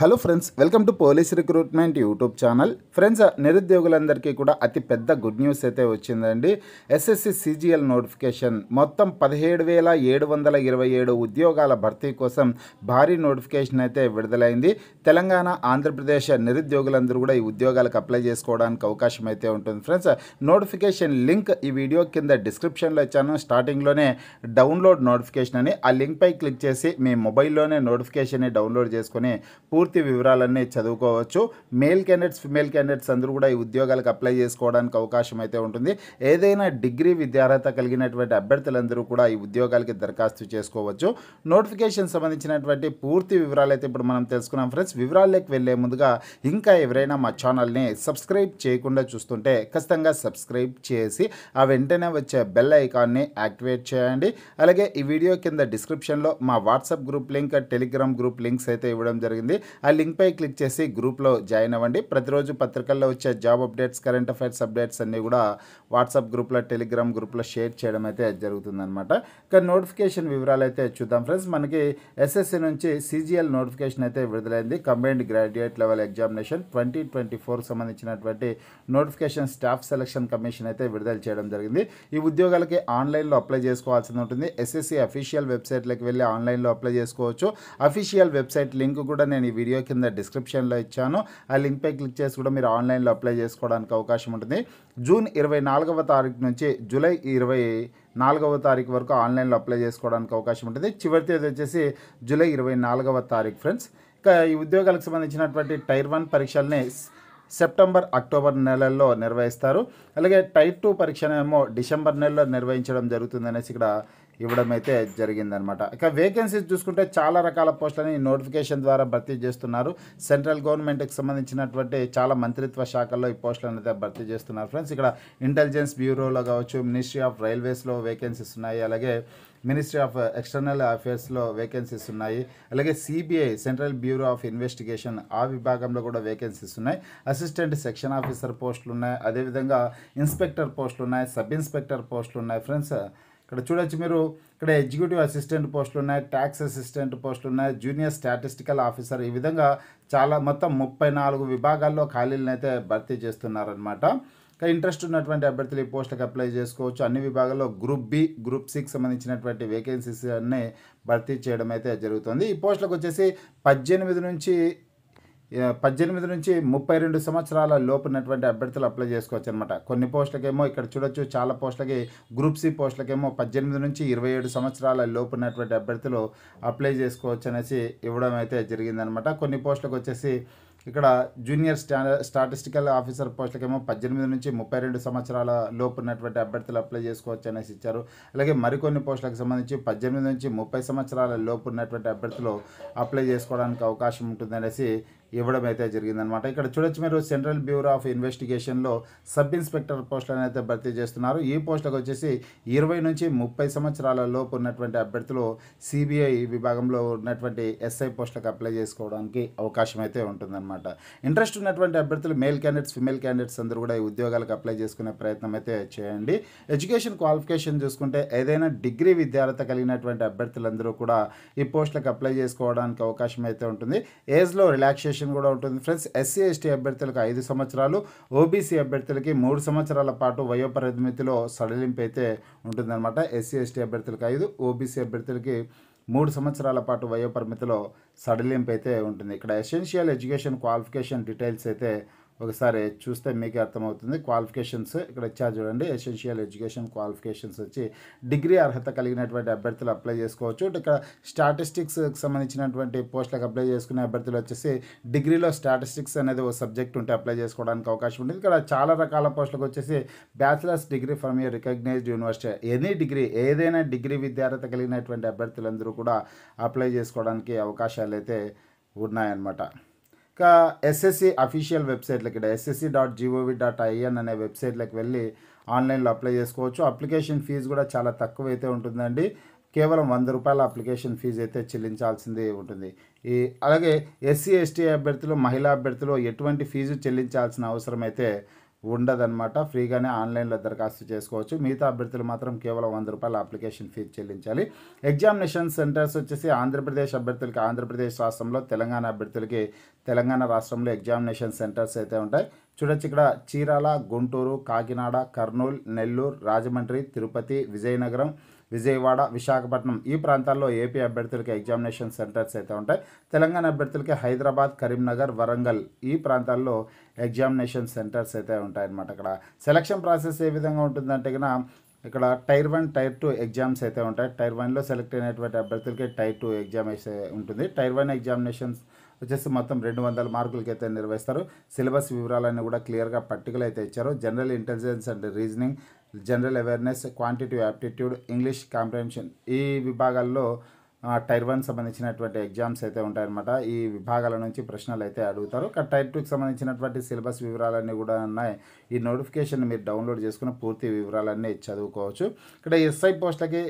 Hello friends, welcome to police recruitment YouTube channel. Friends, నిరుద్యోగులందరికీ కూడా అతి పెద్ద గుడ్ న్యూస్ అయితే వచ్చిందండి. ఎస్ఎస్సి సిజిఎల్ నోటిఫికేషన్ మొత్తం 17,727 ఉద్యోగాల భర్తీ కోసం భారీ నోటిఫికేషన్ అయితే విడుదలైంది. తెలంగాణ, ఆంధ్రప్రదేశ్ నిరుద్యోగులందరూ కూడా ఈ ఉద్యోగాలకు అప్లై చేసుకోవడానికి అవకాశం అయితే ఉంటుంది. ఫ్రెండ్స్, నోటిఫికేషన్ లింక్ ఈ వీడియో కింద డిస్క్రిప్షన్లో ఇచ్చాను. స్టార్టింగ్లోనే డౌన్లోడ్ నోటిఫికేషన్ అని ఆ లింక్పై క్లిక్ చేసి మీ మొబైల్లోనే నోటిఫికేషన్ని డౌన్లోడ్ చేసుకొని పూర్తి వివరాలన్నీ చదువుకోవచ్చు. మేల్ క్యాండిడేట్స్, ఫిమేల్ క్యాండిడేట్స్ అందరూ కూడా ఈ ఉద్యోగాలకు అప్లై చేసుకోవడానికి అవకాశం అయితే ఉంటుంది. ఏదైనా డిగ్రీ విద్యార్హత కలిగినటువంటి అభ్యర్థులందరూ కూడా ఈ ఉద్యోగాలకి దరఖాస్తు చేసుకోవచ్చు. నోటిఫికేషన్ సంబంధించినటువంటి పూర్తి వివరాలు అయితే ఇప్పుడు మనం తెలుసుకున్నాం. ఫ్రెండ్స్, వివరాల్లోకి వెళ్ళే ముందుగా ఇంకా ఎవరైనా మా ఛానల్ని సబ్స్క్రైబ్ చేయకుండా చూస్తుంటే ఖచ్చితంగా సబ్స్క్రైబ్ చేసి ఆ వెంటనే వచ్చే బెల్ ఐకాన్ని యాక్టివేట్ చేయండి. అలాగే ఈ వీడియో కింద డిస్క్రిప్షన్లో మా WhatsApp group link, Telegram group links అయితే ఇవ్వడం జరిగింది. ఆ లింక్పై క్లిక్ చేసి గ్రూప్లో జాయిన్ అవ్వండి. ప్రతిరోజు పత్రికల్లో వచ్చే job updates, current affairs updates అన్నీ కూడా వాట్సాప్ గ్రూప్లో, టెలిగ్రామ్ గ్రూప్లో షేర్ చేయడం అయితే జరుగుతుందన్నమాట. ఇక నోటిఫికేషన్ వివరాలు అయితే చూద్దాం. ఫ్రెండ్స్, మనకి ఎస్ఎస్సి నుంచి సిజిఎల్ నోటిఫికేషన్ అయితే విడుదలైంది. కంబైన్డ్ గ్రాడ్యుయేట్ లెవెల్ ఎగ్జామినేషన్ 2024 సంబంధించినటువంటి నోటిఫికేషన్ స్టాఫ్ సెలక్షన్ కమిషన్ అయితే విడుదల చేయడం జరిగింది. ఈ ఉద్యోగాలకి ఆన్లైన్లో అప్లై చేసుకోవాల్సి ఉంటుంది. ఎస్ఎస్సి అఫీషియల్ వెబ్సైట్లోకి వెళ్ళి ఆన్లైన్లో అప్లై చేసుకోవచ్చు. అఫీషియల్ వెబ్సైట్ లింక్ కూడా నేను ఈ వీడియో కింద డిస్క్రిప్షన్లో ఇచ్చాను. ఆ లింక్పై క్లిక్ చేసి కూడా మీరు ఆన్లైన్లో అప్లై చేసుకోవడానికి అవకాశం ఉంటుంది. జూన్ 24వ తారీఖు నుంచి జూలై 24వ తారీఖు వరకు ఆన్లైన్లో అప్లై చేసుకోవడానికి అవకాశం ఉంటుంది. చివరి తేదీ వచ్చేసి జూలై 24వ తారీఖు. ఫ్రెండ్స్, ఇక ఈ ఉద్యోగాలకు సంబంధించినటువంటి టైర్ 1 పరీక్షల్ని సెప్టెంబర్, అక్టోబర్ నెలల్లో నిర్వహిస్తారు. అలాగే టైర్ 2 పరీక్షనేమో డిసెంబర్ నెలలో నిర్వహించడం జరుగుతుందనేసి ఇక్కడ ఇవ్వడం అయితే జరిగిందనమాట. ఇక వేకెన్సీస్ చూసుకుంటే చాలా రకాల పోస్టులని నోటిఫికేషన్ ద్వారా భర్తీ చేస్తున్నారు. సెంట్రల్ గవర్నమెంట్కి సంబంధించినటువంటి చాలా మంత్రిత్వ శాఖల్లో ఈ పోస్టులను అయితే భర్తీ చేస్తున్నారు. ఫ్రెండ్స్, ఇక్కడ ఇంటెలిజెన్స్ బ్యూరోలో కావచ్చు, మినిస్ట్రీ ఆఫ్ రైల్వేస్లో వేకెన్సీస్ ఉన్నాయి. అలాగే మినిస్ట్రీ ఆఫ్ ఎక్స్టర్నల్ అఫేర్స్లో వేకెన్సీస్ ఉన్నాయి. అలాగే CBI, central bureau of investigation, ఆ విభాగంలో కూడా వేకెన్సీస్ ఉన్నాయి. అసిస్టెంట్ సెక్షన్ ఆఫీసర్ పోస్టులు ఉన్నాయి. అదేవిధంగా ఇన్స్పెక్టర్ పోస్టులు ఉన్నాయి, సబ్ ఇన్స్పెక్టర్ పోస్టులు ఉన్నాయి. ఫ్రెండ్స్, ఇక్కడ చూడొచ్చు మీరు, ఇక్కడ ఎగ్జిక్యూటివ్ అసిస్టెంట్ పోస్టులు ఉన్నాయి, ట్యాక్స్ అసిస్టెంట్ పోస్టులు ఉన్నాయి, జూనియర్ స్టాటిస్టికల్ ఆఫీసర్, ఈ విధంగా చాలా మొత్తం 34 విభాగాల్లో ఖాళీలను అయితే భర్తీ చేస్తున్నారనమాట. ఇంట్రెస్ట్ ఉన్నటువంటి అభ్యర్థులు ఈ పోస్టులకు అప్లై చేసుకోవచ్చు. అన్ని విభాగాల్లో గ్రూప్ బి, గ్రూప్ సికి సంబంధించినటువంటి వేకెన్సీస్ అన్నీ భర్తీ చేయడం అయితే జరుగుతుంది. ఈ పోస్టులకు వచ్చేసి 18 నుంచి 32 సంవత్సరాల లోపు ఉన్నటువంటి అభ్యర్థులు అప్లై చేసుకోవచ్చు అనమాట. కొన్ని పోస్టులకేమో ఇక్కడ చూడొచ్చు, చాలా పోస్టులకి గ్రూప్ సి పోస్టులకేమో 18 నుంచి 27 సంవత్సరాల లోపు ఉన్నటువంటి అభ్యర్థులు అప్లై చేసుకోవచ్చు అనేసి ఇవ్వడం అయితే జరిగిందనమాట. కొన్ని పోస్టులకు వచ్చేసి ఇక్కడ జూనియర్ స్టాటిస్టికల్ ఆఫీసర్ పోస్టులకేమో 18 నుంచి 32 సంవత్సరాల లోపు ఉన్నటువంటి అభ్యర్థులు అప్లై చేసుకోవచ్చు అనేసి ఇచ్చారు. అలాగే మరికొన్ని పోస్టులకు సంబంధించి 18 నుంచి 30 సంవత్సరాల లోపు ఉన్నటువంటి అభ్యర్థులు అప్లై చేసుకోవడానికి అవకాశం ఉంటుందనేసి ఇవ్వడం అయితే జరిగిందనమాట. ఇక్కడ చూడొచ్చు మీరు, సెంట్రల్ బ్యూరో ఆఫ్ ఇన్వెస్టిగేషన్లో సబ్ ఇన్స్పెక్టర్ పోస్టులను అయితే భర్తీ చేస్తున్నారు. ఈ పోస్టులకు వచ్చేసి 20 నుంచి 30 సంవత్సరాల లోపు ఉన్నటువంటి అభ్యర్థులు సిబిఐ విభాగంలో ఉన్నటువంటి ఎస్ఐ పోస్టులకు అప్లై చేసుకోవడానికి అవకాశం అయితే ఉంటుందన్నమాట. ఇంట్రెస్ట్ ఉన్నటువంటి అభ్యర్థులు, మేల్ క్యాండిడేట్స్, ఫిమేల్ క్యాండిడేట్స్ అందరూ కూడా ఈ ఉద్యోగాలకు అప్లై చేసుకునే ప్రయత్నం అయితే చేయండి. ఎడ్యుకేషన్ క్వాలిఫికేషన్ చూసుకుంటే ఏదైనా డిగ్రీ విద్యార్హత కలిగినటువంటి అభ్యర్థులందరూ కూడా ఈ పోస్టులకు అప్లై చేసుకోవడానికి అవకాశం అయితే ఉంటుంది. ఏజ్లో రిలాక్సేషన్ కూడా ఉంటుంది. ఫ్రెండ్స్, ఎస్సీ ఎస్టీ అభ్యర్థులకు 5 సంవత్సరాలు, ఓబీసీ అభ్యర్థులకి 3 సంవత్సరాల పాటు వయోపరిమితిలో సడలింపు అయితే ఉంటుందన్నమాట. ఎస్సీ ఎస్టీ అభ్యర్థులకు 5, ఓబీసీ అభ్యర్థులకి 3 సంవత్సరాల పాటు వయోపరిమితిలో సడలింపు అయితే ఉంటుంది. ఇక్కడ ఎసెన్షియల్ ఎడ్యుకేషన్ క్వాలిఫికేషన్ డీటెయిల్స్ అయితే ఒకసారి చూస్తే మీకు అర్థమవుతుంది. క్వాలిఫికేషన్స్ ఇక్కడ ఇచ్చారు చూడండి. ఎసెన్షియల్ ఎడ్యుకేషన్ క్వాలిఫికేషన్స్ వచ్చి డిగ్రీ అర్హత కలిగినటువంటి అభ్యర్థులు అప్లై చేసుకోవచ్చు. ఇక్కడ స్టాటిస్టిక్స్కి సంబంధించినటువంటి పోస్టులకు అప్లై చేసుకునే అభ్యర్థులు వచ్చేసి డిగ్రీలో స్టాటిస్టిక్స్ అనేది ఒక సబ్జెక్ట్ ఉంటే అప్లై చేసుకోవడానికి అవకాశం ఉంటుంది. ఇక్కడ చాలా రకాల పోస్టులకు వచ్చేసి bachelor's degree from a recognised university, any degree, ఏదైనా డిగ్రీ విద్యార్హత కలిగినటువంటి అభ్యర్థులందరూ కూడా అప్లై చేసుకోవడానికి అవకాశాలు అయితే ఉన్నాయన్నమాట. ఇంకా ఎస్ఎస్సి అఫీషియల్ వెబ్సైట్లకి, ఇక్కడ ssc.gov.in అనే వెబ్సైట్లోకి వెళ్ళి ఆన్లైన్లో అప్లై చేసుకోవచ్చు. అప్లికేషన్ ఫీజు కూడా చాలా తక్కువ అయితే ఉంటుందండి. కేవలం ₹100 అప్లికేషన్ ఫీజు అయితే చెల్లించాల్సింది ఉంటుంది. అలాగే ఎస్సీ ఎస్టీ అభ్యర్థులు, మహిళా అభ్యర్థులు ఎటువంటి ఫీజు చెల్లించాల్సిన అవసరం అయితే ఉండదన్నమాట. ఫ్రీగానే ఆన్లైన్లో దరఖాస్తు చేసుకోవచ్చు. మిగతా అభ్యర్థులు మాత్రం కేవలం 100 రూపాయల అప్లికేషన్ ఫీజు చెల్లించాలి. ఎగ్జామినేషన్ సెంటర్స్ వచ్చేసి ఆంధ్రప్రదేశ్ అభ్యర్థులకి ఆంధ్రప్రదేశ్ రాష్ట్రంలో, తెలంగాణ అభ్యర్థులకి తెలంగాణ రాష్ట్రంలో ఎగ్జామినేషన్ సెంటర్స్ అయితే ఉంటాయి. చూడొచ్చు ఇక్కడ చీరాల, గుంటూరు, కాకినాడ, కర్నూలు, నెల్లూరు, రాజమండ్రి, తిరుపతి, విజయనగరం, విజయవాడ, విశాఖపట్నం ఈ ప్రాంతాల్లో ఏపీ అభ్యర్థులకి ఎగ్జామినేషన్ సెంటర్స్ అయితే ఉంటాయి. తెలంగాణ అభ్యర్థులకి హైదరాబాద్, కరీంనగర్, వరంగల్ ఈ ప్రాంతాల్లో ఎగ్జామినేషన్ సెంటర్స్ అయితే ఉంటాయన్నమాట. ఇక్కడ సెలక్షన్ ప్రాసెస్ ఏ విధంగా ఉంటుందంటే కనుక ఇక్కడ టైర్ 1, టైర్ 2 ఎగ్జామ్స్ అయితే ఉంటాయి. టైర్ 1లో సెలెక్ట్ అయినటువంటి అభ్యర్థులకి టైర్ 2 ఎగ్జామ్ అయితే ఉంటుంది. టైర్ 1 ఎగ్జామినేషన్స్ వచ్చేసి మొత్తం 200 మార్కులకి అయితే నిర్వహిస్తారు. సిలబస్ వివరాలన్నీ కూడా క్లియర్గా పట్టికలు అయితే ఇచ్చారు. General intelligence and reasoning, general awareness, quantitative aptitude, English comprehension ఈ విభాగాల్లో టైర్ 1 సంబంధించినటువంటి ఎగ్జామ్స్ అయితే ఉంటాయన్నమాట. ఈ విభాగాల నుంచి ప్రశ్నలు అయితే అడుగుతారు. టైర్ 2కి సంబంధించినటువంటి సిలబస్ వివరాలన్నీ కూడా ఉన్నాయి. ఈ నోటిఫికేషన్ మీరు డౌన్లోడ్ చేసుకుని పూర్తి వివరాలన్నీ చదువుకోవచ్చు. ఇక్కడ ఎస్ఐ పోస్టులకి,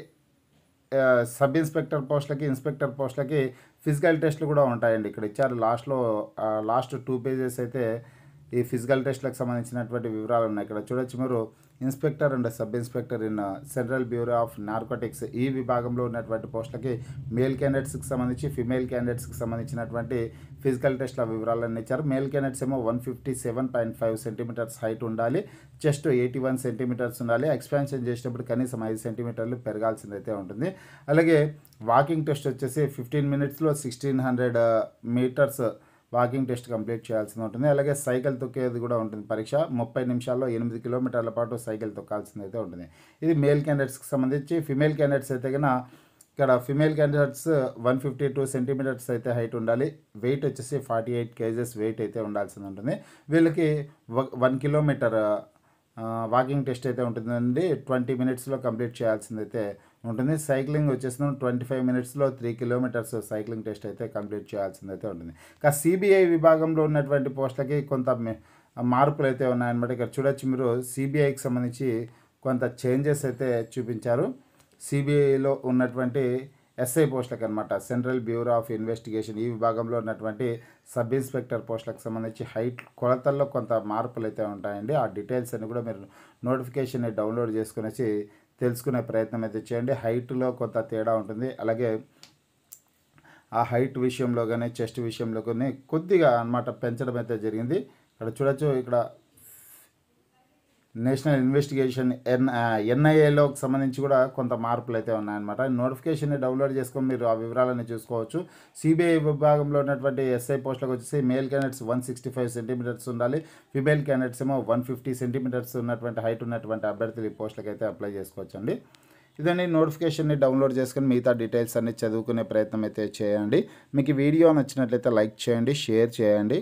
సబ్ ఇన్స్పెక్టర్ పోస్టులకి, ఇన్స్పెక్టర్ పోస్టులకి ఫిజికల్ టెస్ట్లు కూడా ఉంటాయండి. ఇక్కడ ఇచ్చారు లాస్ట్ 2 పేజెస్ అయితే ఈ ఫిజికల్ టెస్ట్లకు సంబంధించినటువంటి వివరాలు ఉన్నాయి. ఇక్కడ చూడొచ్చు మీరు inspector and sub inspector in central bureau of narcotics ఈ విభాగంలో ఉన్నటువంటి పోస్టులకి మేల్ క్యాండిడేట్స్కి సంబంధించి, ఫిమేల్ క్యాండిడేట్స్కి సంబంధించినటువంటి ఫిజికల్ టెస్ట్ల వివరాలన్నీ ఇచ్చారు. మేల్ క్యాండిడేట్స్ ఏమో 157.5 సెంటీమీటర్స్ హైట్ ఉండాలి, చెస్ట్ 81 సెంటీమీటర్స్ ఉండాలి, ఎక్స్పాన్షన్ చేసేటప్పుడు కనీసం 5 సెంటీమీటర్లు పెరగాల్సిందైతే ఉంటుంది. అలాగే వాకింగ్ టెస్ట్ వచ్చేసి 15 మినిట్స్లో 1600 మీటర్స్ వాకింగ్ టెస్ట్ కంప్లీట్ చేయాల్సి ఉంటుంది. అలాగే సైకిల్ తొక్కేది కూడా ఉంటుంది. పరీక్ష 30 నిమిషాల్లో 8 కిలోమీటర్ల పాటు సైకిల్ తొక్కాల్సింది అయితే ఉంటుంది. ఇది మేల్ క్యాండిడేట్స్కి సంబంధించి. ఫిమేల్ క్యాండిడేట్స్ అయితే కన్నా ఇక్కడ ఫిమేల్ క్యాండిడేట్స్ 152 సెంటీమీటర్స్ అయితే హైట్ ఉండాలి, వెయిట్ వచ్చేసి 48 kgs వెయిట్ అయితే ఉండాల్సింది ఉంటుంది. వీళ్ళకి 1 కిలోమీటర్ వాకింగ్ టెస్ట్ అయితే ఉంటుందండి. 20 మినిట్స్లో కంప్లీట్ చేయాల్సింది అయితే ఉంటుంది. సైక్లింగ్ వచ్చేసి 25 మినిట్స్లో 3 కిలోమీటర్స్ సైక్లింగ్ టెస్ట్ అయితే కంప్లీట్ చేయాల్సింది అయితే ఉంటుంది. ఇంకా సిబిఐ విభాగంలో ఉన్నటువంటి పోస్టులకి కొంత మార్పులు అయితే ఉన్నాయన్నమాట. ఇక్కడ చూడొచ్చు మీరు సిబిఐకి సంబంధించి కొంత చేంజెస్ అయితే చూపించారు. సిబిఐలో ఉన్నటువంటి ఎస్ఐ పోస్టులకు అనమాట, సెంట్రల్ బ్యూరో ఆఫ్ ఇన్వెస్టిగేషన్ ఈ విభాగంలో ఉన్నటువంటి సబ్ ఇన్స్పెక్టర్ పోస్టులకు సంబంధించి హైట్ కొలతల్లో కొంత మార్పులు అయితే ఉంటాయండి. ఆ డీటెయిల్స్ అన్ని కూడా మీరు నోటిఫికేషన్ని డౌన్లోడ్ చేసుకుని తెలుసుకునే ప్రయత్నం అయితే చేయండి. హైట్లో కొంత తేడా ఉంటుంది. అలాగే ఆ హైట్ విషయంలో కానీ, చెస్ట్ విషయంలో కానీ కొద్దిగా అన్నమాట పెంచడం అయితే జరిగింది. ఇక్కడ చూడొచ్చు, ఇక్కడ నేషనల్ ఇన్వెస్టిగేషన్ ఎన్ఐఏలోకి సంబంధించి కూడా కొంత మార్పులు అయితే ఉన్నాయన్నమాట. నోటిఫికేషన్ని డౌన్లోడ్ చేసుకొని మీరు ఆ వివరాలన్నీ చూసుకోవచ్చు. సిబిఐ విభాగంలో ఉన్నటువంటి ఎస్ఐ పోస్టులకు వచ్చేసి మేల్ క్యాండిడేట్స్ 165 సెంటీమీటర్స్ ఉండాలి, ఫిమేల్ క్యాండిడేట్స్ ఏమో 150 సెంటీమీటర్స్ ఉన్నటువంటి హైట్ ఉన్నటువంటి అభ్యర్థులు ఈ పోస్టులకు అయితే అప్లై చేసుకోవచ్చు అండి. ఇదండి నోటిఫికేషన్ని డౌన్లోడ్ చేసుకుని మిగతా డీటెయిల్స్ అన్ని చదువుకునే ప్రయత్నం అయితే చేయండి. మీకు ఈ వీడియో నచ్చినట్లయితే లైక్ చేయండి, షేర్ చేయండి.